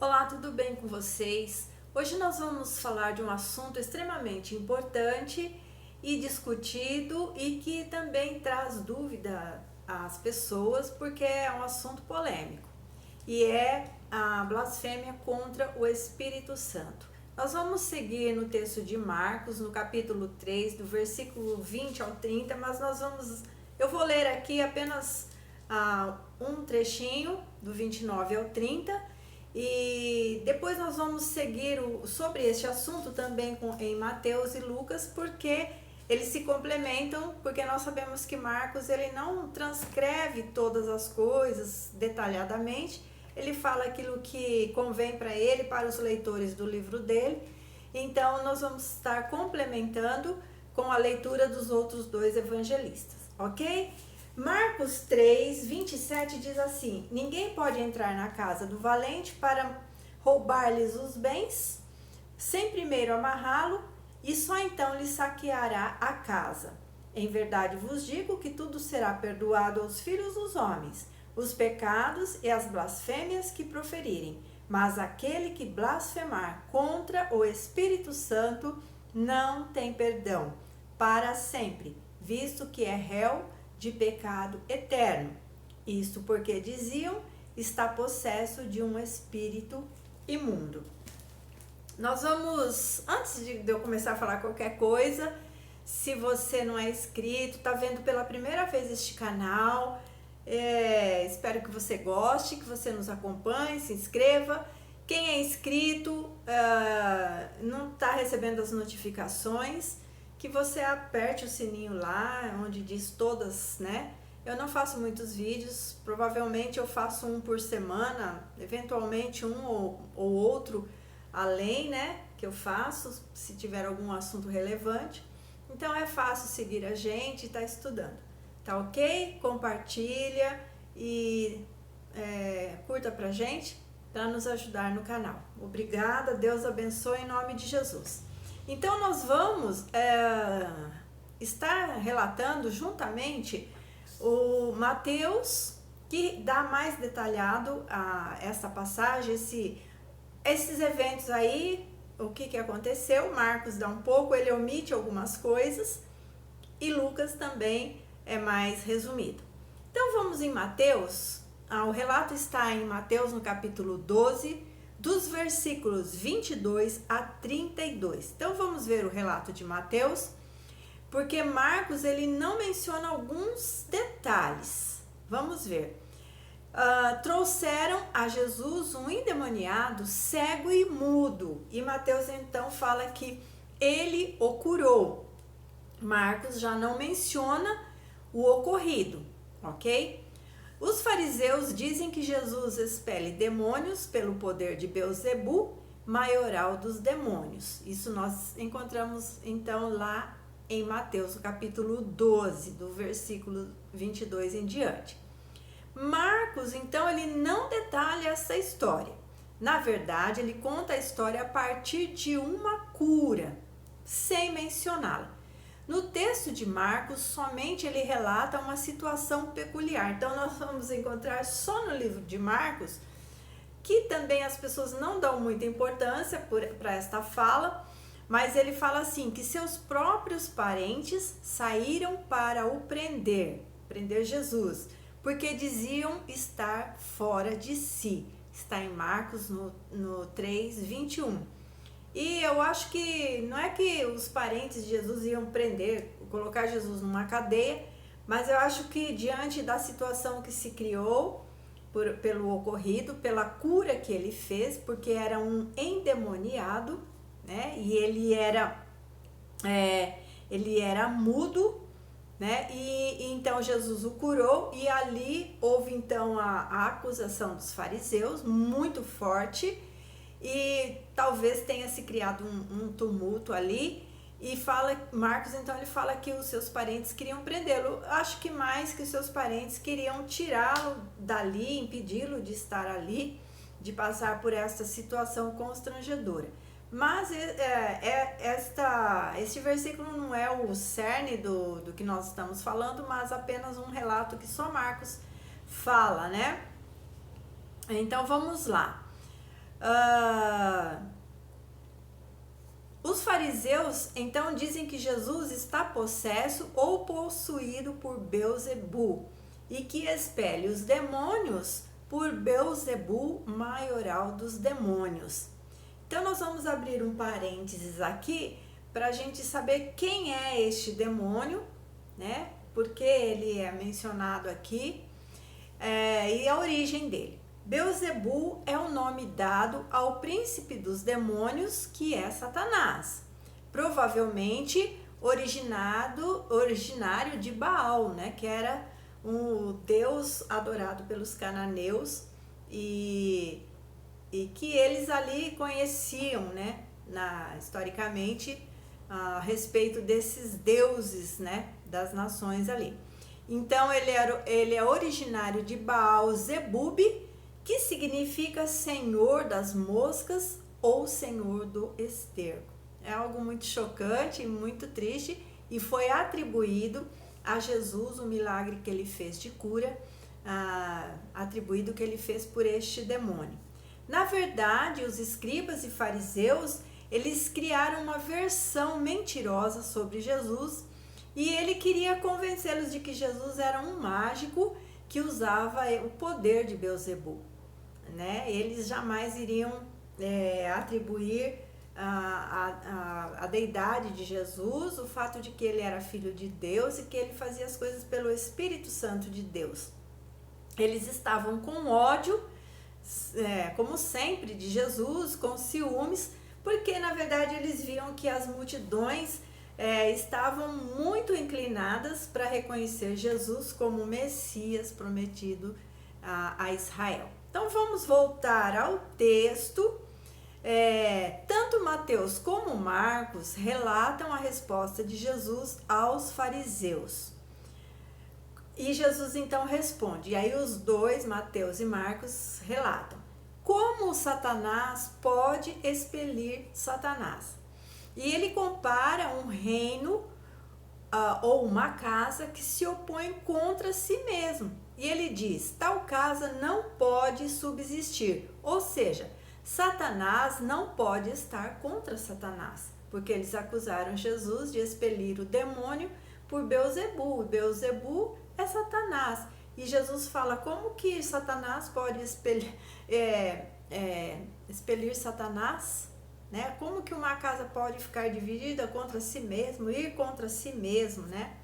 Olá, tudo bem com vocês? Hoje nós vamos falar de um assunto extremamente importante e discutido e que também traz dúvida às pessoas porque é um assunto polêmico e é a blasfêmia contra o Espírito Santo. Nós vamos seguir no texto de Marcos, no capítulo 3, do versículo 20 ao 30, mas eu vou ler aqui apenas um trechinho do 29 ao 30. E depois nós vamos seguir sobre este assunto também em Mateus e Lucas, porque eles se complementam, porque nós sabemos que Marcos ele não transcreve todas as coisas detalhadamente, ele fala aquilo que convém para ele, para os leitores do livro dele. Então nós vamos estar complementando com a leitura dos outros dois evangelistas, ok? Marcos 3, 27 diz assim: ninguém pode entrar na casa do valente para roubar-lhes os bens, sem primeiro amarrá-lo, e só então lhe saqueará a casa. Em verdade vos digo que tudo será perdoado aos filhos dos homens, os pecados e as blasfêmias que proferirem, mas aquele que blasfemar contra o Espírito Santo não tem perdão para sempre, visto que é réu de pecado eterno. Isto porque diziam: está possesso de um espírito imundo. Nós vamos, antes de eu começar a falar qualquer coisa, se você não é inscrito, está vendo pela primeira vez este canal, espero que você goste, que você nos acompanhe, se inscreva. Quem é inscrito, não está recebendo as notificações, que você aperte o sininho lá, onde diz todas, né? Eu não faço muitos vídeos, provavelmente eu faço um por semana, eventualmente um ou outro além, né? Que eu faço, se tiver algum assunto relevante. Então é fácil seguir a gente e tá estudando, tá ok? Compartilha e curta pra gente, para nos ajudar no canal. Obrigada, Deus abençoe em nome de Jesus. Então nós vamos estar relatando juntamente o Mateus, que dá mais detalhado a essa passagem, esses eventos aí, o que aconteceu. Marcos dá um pouco, ele omite algumas coisas, e Lucas também é mais resumido. Então vamos em Mateus, o relato está em Mateus no capítulo 12, dos versículos 22 a 32. Então vamos ver o relato de Mateus, porque Marcos ele não menciona alguns detalhes. Vamos ver. Trouxeram a Jesus um endemoniado, cego e mudo, e Mateus então fala que ele o curou. Marcos já não menciona o ocorrido, ok? Os fariseus dizem que Jesus expele demônios pelo poder de Beelzebu, maioral dos demônios. Isso nós encontramos então lá em Mateus, capítulo 12, do versículo 22 em diante. Marcos, então, ele não detalha essa história. Na verdade, ele conta a história a partir de uma cura, sem mencioná-la. No texto de Marcos, somente ele relata uma situação peculiar. Então, nós vamos encontrar só no livro de Marcos, que também as pessoas não dão muita importância para esta fala, mas ele fala assim, que seus próprios parentes saíram para o prender Jesus, porque diziam estar fora de si. Está em Marcos no 3, 21. E eu acho que não é que os parentes de Jesus iam prender, colocar Jesus numa cadeia, mas eu acho que diante da situação que se criou pelo ocorrido, pela cura que ele fez, porque era um endemoniado, né? E ele era mudo, né? E então Jesus o curou, e ali houve então a acusação dos fariseus muito forte, e talvez tenha se criado um tumulto ali, e Marcos então ele fala que os seus parentes queriam prendê-lo. Acho que mais que os seus parentes queriam tirá-lo dali, impedi-lo de estar ali, de passar por essa situação constrangedora. Mas este versículo não é o cerne do que nós estamos falando, mas apenas um relato que só Marcos fala, né? Então vamos lá. Ah, os fariseus então dizem que Jesus está possesso ou possuído por Beelzebu e que expele os demônios por Beelzebu, maioral dos demônios. Então nós vamos abrir um parênteses aqui para a gente saber quem é este demônio, né? Porque ele é mencionado aqui e a origem dele. Beelzebu é o nome dado ao príncipe dos demônios, que é Satanás, provavelmente originário de Baal, né, que era um deus adorado pelos cananeus e que eles ali conheciam, né, historicamente, a respeito desses deuses, né, das nações ali. Então ele é originário de Baal Zebub, que significa senhor das moscas ou senhor do esterco. É algo muito chocante e muito triste, e foi atribuído a Jesus o milagre que ele fez de cura, atribuído que ele fez por este demônio. Na verdade, os escribas e fariseus, eles criaram uma versão mentirosa sobre Jesus, e ele queria convencê-los de que Jesus era um mágico que usava o poder de Beelzebu, né? Eles jamais iriam atribuir a deidade de Jesus, o fato de que ele era filho de Deus e que ele fazia as coisas pelo Espírito Santo de Deus. Eles estavam com ódio, como sempre, de Jesus, com ciúmes, porque na verdade eles viam que as multidões estavam muito inclinadas para reconhecer Jesus como o Messias prometido a Israel. Então vamos voltar ao texto. Tanto Mateus como Marcos relatam a resposta de Jesus aos fariseus. E Jesus então responde, e aí os dois, Mateus e Marcos, relatam: como Satanás pode expelir Satanás? E ele compara um reino ou uma casa que se opõe contra si mesmo. E ele diz: tal casa não pode subsistir. Ou seja, Satanás não pode estar contra Satanás, porque eles acusaram Jesus de expelir o demônio por Beelzebu. Beelzebu é Satanás. E Jesus fala: como que Satanás pode expelir Satanás? Né? Como que uma casa pode ficar dividida contra si mesmo, ir contra si mesmo, né?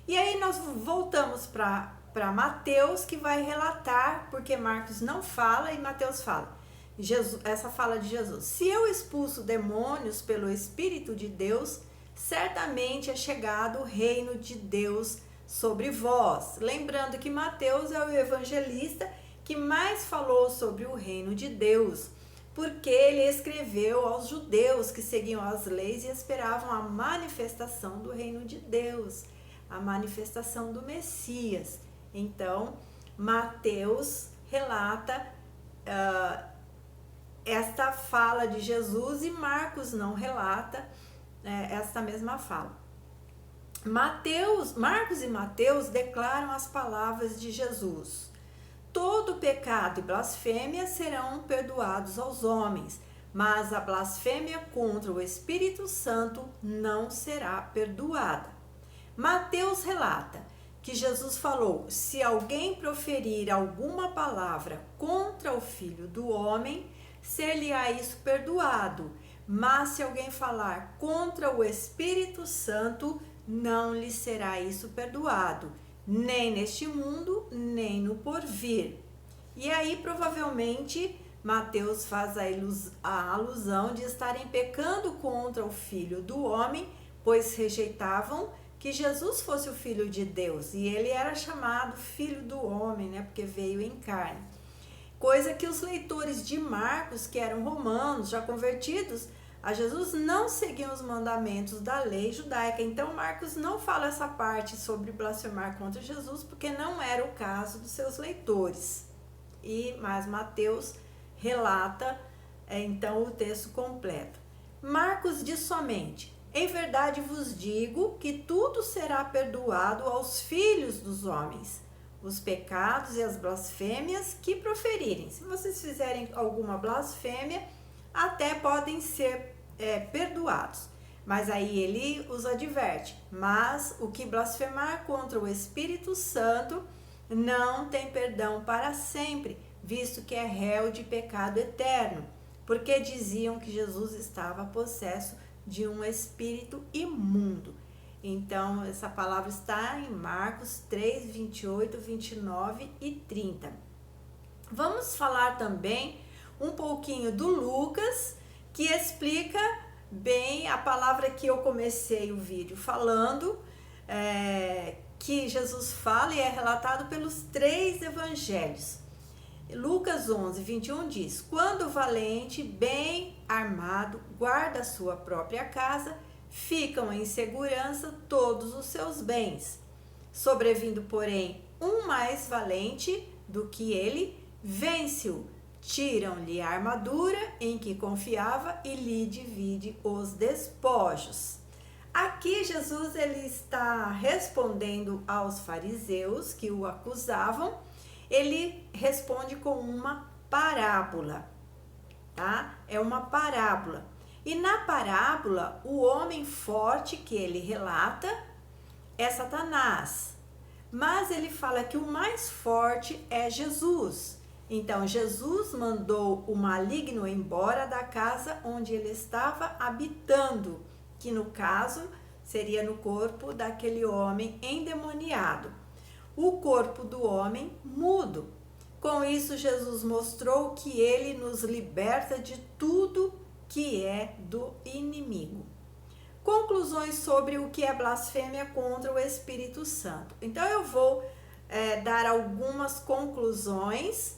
E aí nós voltamos para Mateus, que vai relatar, porque Marcos não fala e Mateus fala. Essa fala de Jesus: se eu expulso demônios pelo Espírito de Deus, certamente é chegado o reino de Deus sobre vós. Lembrando que Mateus é o evangelista que mais falou sobre o reino de Deus, porque ele escreveu aos judeus que seguiam as leis e esperavam a manifestação do reino de Deus, a manifestação do Messias. Então, Mateus relata esta fala de Jesus e Marcos não relata esta mesma fala. Marcos e Mateus declaram as palavras de Jesus: todo pecado e blasfêmia serão perdoados aos homens, mas a blasfêmia contra o Espírito Santo não será perdoada. Mateus relata que Jesus falou: se alguém proferir alguma palavra contra o Filho do Homem, ser-lhe-á isso perdoado, mas se alguém falar contra o Espírito Santo, não lhe será isso perdoado, nem neste mundo, nem no porvir. E aí, provavelmente, Mateus faz a alusão de estarem pecando contra o Filho do Homem, pois rejeitavam que Jesus fosse o Filho de Deus, e ele era chamado Filho do Homem, né, porque veio em carne. Coisa que os leitores de Marcos, que eram romanos, já convertidos a Jesus, não seguiam os mandamentos da lei judaica. Então Marcos não fala essa parte sobre blasfemar contra Jesus, porque não era o caso dos seus leitores. Mas Mateus relata então o texto completo. Marcos diz somente: em verdade vos digo que tudo será perdoado aos filhos dos homens. os pecados e as blasfêmias que proferirem. Se vocês fizerem alguma blasfêmia, até podem ser perdoados. Mas aí ele os adverte. Mas o que blasfemar contra o Espírito Santo não tem perdão para sempre, visto que é réu de pecado eterno, porque diziam que Jesus estava possesso de um espírito imundo. Então, essa palavra está em Marcos 3, 28, 29 e 30. Vamos falar também um pouquinho do Lucas, que explica bem a palavra que eu comecei o vídeo falando, que Jesus fala e é relatado pelos 3 evangelhos. Lucas 11, 21 diz: quando o valente, bem armado, guarda a sua própria casa, ficam em segurança todos os seus bens. Sobrevindo, porém, um mais valente do que ele, vence-o, tiram-lhe a armadura em que confiava e lhe divide os despojos. Aqui Jesus ele está respondendo aos fariseus que o acusavam. Ele responde com uma parábola, tá? É uma parábola. E na parábola, o homem forte que ele relata é Satanás. Mas ele fala que o mais forte é Jesus. Então, Jesus mandou o maligno embora da casa onde ele estava habitando, que no caso seria no corpo daquele homem endemoniado. O corpo do homem mudo. Com isso, Jesus mostrou que ele nos liberta de tudo que é do inimigo. Conclusões sobre o que é blasfêmia contra o Espírito Santo. Então, eu vou dar algumas conclusões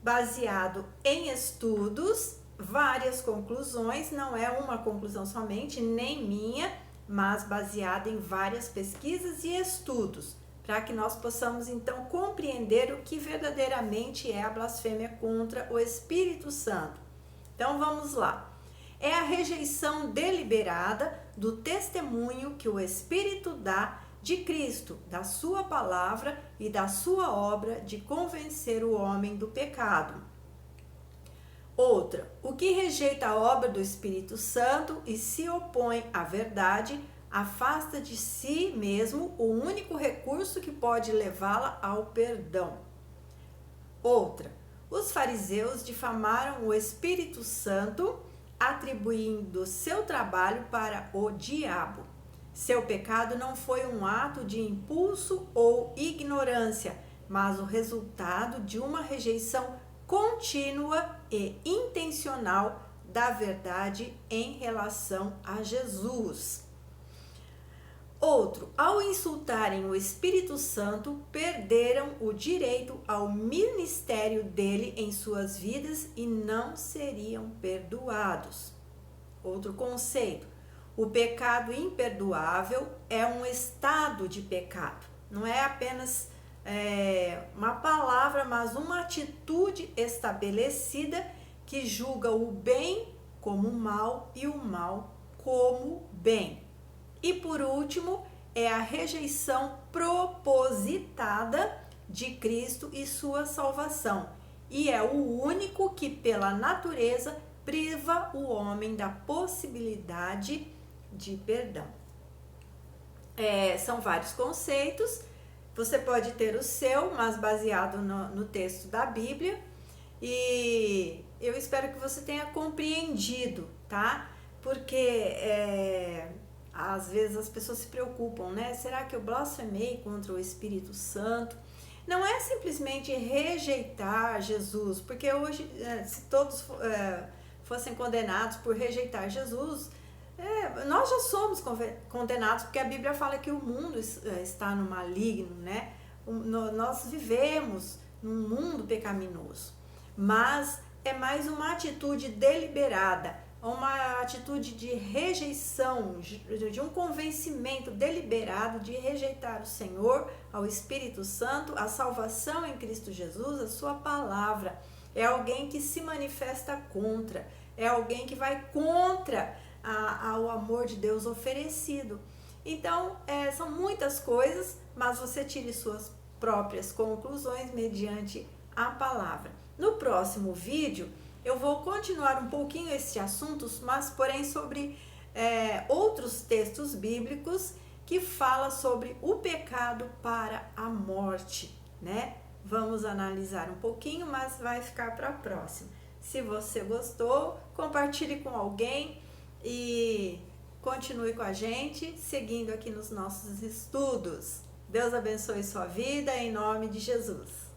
baseado em estudos, várias conclusões, não é uma conclusão somente, nem minha, mas baseada em várias pesquisas e estudos, para que nós possamos então compreender o que verdadeiramente é a blasfêmia contra o Espírito Santo. Então vamos lá. É a rejeição deliberada do testemunho que o Espírito dá de Cristo, da sua palavra e da sua obra de convencer o homem do pecado. Outra, o que rejeita a obra do Espírito Santo e se opõe à verdade, afasta de si mesmo o único recurso que pode levá-la ao perdão. Outra, os fariseus difamaram o Espírito Santo, atribuindo seu trabalho para o diabo. Seu pecado não foi um ato de impulso ou ignorância, mas o resultado de uma rejeição contínua e intencional da verdade em relação a Jesus. Outro, ao insultarem o Espírito Santo, perderam o direito ao ministério dele em suas vidas e não seriam perdoados. Outro conceito, o pecado imperdoável é um estado de pecado. Não é apenas uma palavra, mas uma atitude estabelecida que julga o bem como mal e o mal como bem. E por último, é a rejeição propositada de Cristo e sua salvação. E é o único que, pela natureza, priva o homem da possibilidade de perdão. São vários conceitos. Você pode ter o seu, mas baseado no texto da Bíblia. E eu espero que você tenha compreendido, tá? Porque às vezes as pessoas se preocupam, né? Será que eu blasfemei contra o Espírito Santo? Não é simplesmente rejeitar Jesus, porque hoje, se todos fossem condenados por rejeitar Jesus, nós já somos condenados, porque a Bíblia fala que o mundo está no maligno, né? Nós vivemos num mundo pecaminoso, mas é mais uma atitude deliberada, uma atitude de rejeição, de um convencimento deliberado de rejeitar o Senhor, ao Espírito Santo, a salvação em Cristo Jesus, a sua palavra. É alguém que se manifesta contra, é alguém que vai contra ao amor de Deus oferecido. Então, são muitas coisas, mas você tire suas próprias conclusões mediante a palavra. No próximo vídeo, eu vou continuar um pouquinho esse assunto, mas porém sobre outros textos bíblicos que fala sobre o pecado para a morte, né? Vamos analisar um pouquinho, mas vai ficar para a próxima. Se você gostou, compartilhe com alguém e continue com a gente, seguindo aqui nos nossos estudos. Deus abençoe sua vida, em nome de Jesus.